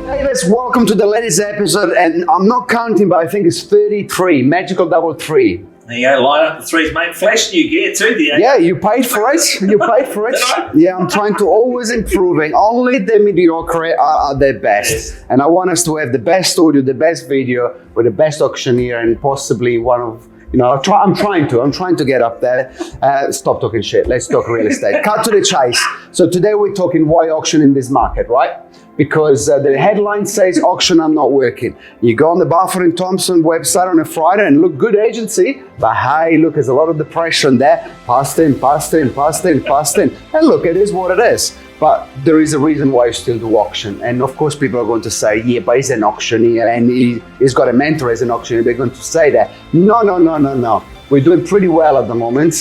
Hey, let's welcome to the latest episode, and I'm not counting, but I think it's 33, magical double three. There you go, line up the threes, mate. Flash new gear too, do you? Yeah, you paid for it. You paid for it. Yeah, I'm trying to always improving. Only the mediocre are the best. Yes. And I want us to have the best audio, the best video, with the best auctioneer, and possibly one of, I'm trying to get up there. Stop talking shit. Let's talk real estate. Cut to the chase. So today we're talking why auction in this market, right? Because the headline says auction are not working. You go on the Buffer & Thompson website on a Friday and look, good agency, but hey, look, there's a lot of depression there. Passed in. And look, it is what it is. But there is a reason why you still do auction. And of course, people are going to say, yeah, but he's an auctioneer and he's got a mentor as an auctioneer. They're going to say that. No. We're doing pretty well at the moment,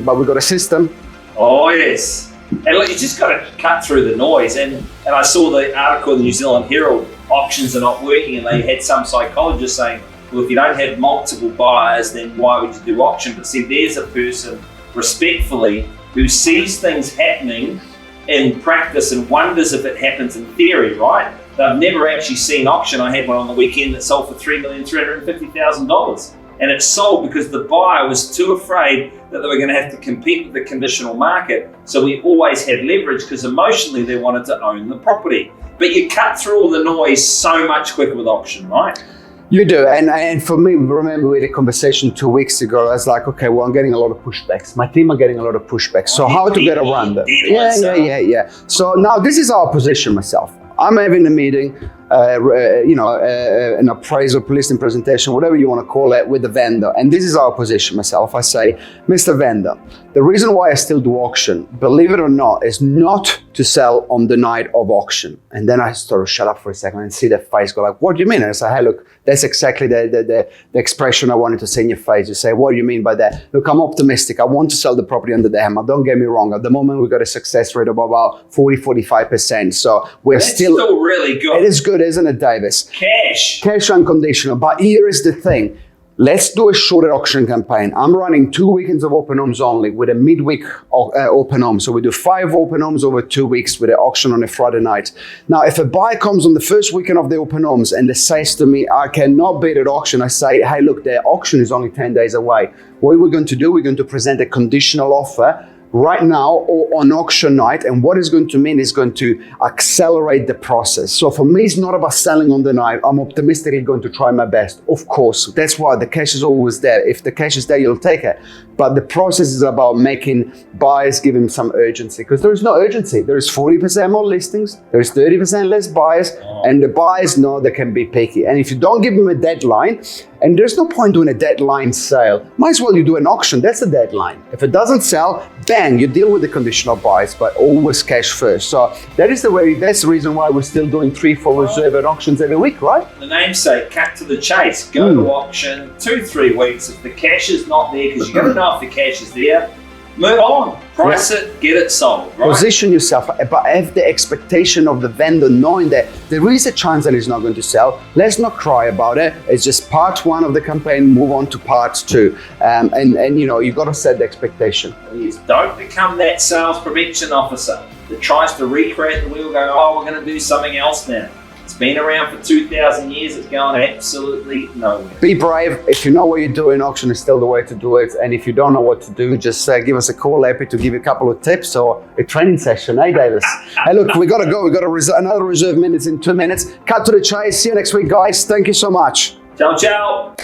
but we've got a system. Oh, yes. And look, you just got to cut through the noise. And I saw the article in the New Zealand Herald, auctions are not working, and they had some psychologist saying, well, if you don't have multiple buyers, then why would you do auction? But see, there's a person, respectfully, who sees things happening in practice and wonders if it happens in theory, right? They've never actually seen auction. I had one on the weekend that sold for $3,350,000. And it sold because the buyer was too afraid that they were going to have to compete with the conditional market. So we always had leverage because emotionally they wanted to own the property. But you cut through all the noise so much quicker with auction, right? You do, and for me, remember we had a conversation 2 weeks ago. I was like, okay, well, I'm getting a lot of pushbacks. My team are getting a lot of pushbacks. So how to get around that? Yeah. So now this is our position myself. I'm having a meeting, an appraisal, listing presentation, whatever you want to call it, with the vendor. And this is our position myself. I say, Mr. Vendor, the reason why I still do auction, believe it or not, is not to sell on the night of auction. And then I sort of shut up for a second and see their face go like, what do you mean? And I say, hey, look, that's exactly the expression I wanted to see in your face. You say, what do you mean by that? Look, I'm optimistic. I want to sell the property under the hammer. Don't get me wrong. At the moment, we've got a success rate of about 45%. So we're still really good. It is good, isn't it, Davis? Cash unconditional. But here is the thing. Let's do a shorter auction campaign. I'm running 2 weekends of open homes only with a midweek open home. So we do 5 open homes over 2 weeks with an auction on a Friday night. Now, if a buyer comes on the first weekend of the open homes and they says to me, I cannot bid at auction, I say, hey, look, the auction is only 10 days away. What we're going to do, we're going to present a conditional offer right now or on auction night, and what it's going to mean is going to accelerate the process. So for me, it's not about selling on the night. I'm optimistically going to try my best. Of course, that's why the cash is always there. If the cash is there, you'll take it. But the process is about making buyers give them some urgency, because there is no urgency. There is 40% more listings, there is 30% less buyers, and the buyers know they can be picky. And if you don't give them a deadline, and there's no point doing a deadline sale, might as well you do an auction. That's a deadline. If it doesn't sell, bang, you deal with the conditional buyers, but always cash first. So that is the way. That's the reason why we're still doing 3-4 reserve auctions every week, right? The namesake, cut to the chase. Go to auction 2-3 weeks. If the cash is not there, because you got to know if the cash is there, move on. Price it, get it sold, right? Position yourself, but have the expectation of the vendor knowing that there is a chance that it's not going to sell. Let's not cry about it. It's just part 1 of the campaign, move on to part 2. And you've got to set the expectation. Yes, don't become that sales prevention officer that tries to recreate the wheel, going, oh, we're going to do something else now. It's been around for 2,000 years. It's going absolutely nowhere. Be brave. If you know what you're doing, auction is still the way to do it. And if you don't know what to do, just give us a call. Happy to give you a couple of tips or a training session. Hey, Davis. Hey, look, we got to go. We got another reserve minutes in 2 minutes. Cut to the chase. See you next week, guys. Thank you so much. Ciao, ciao.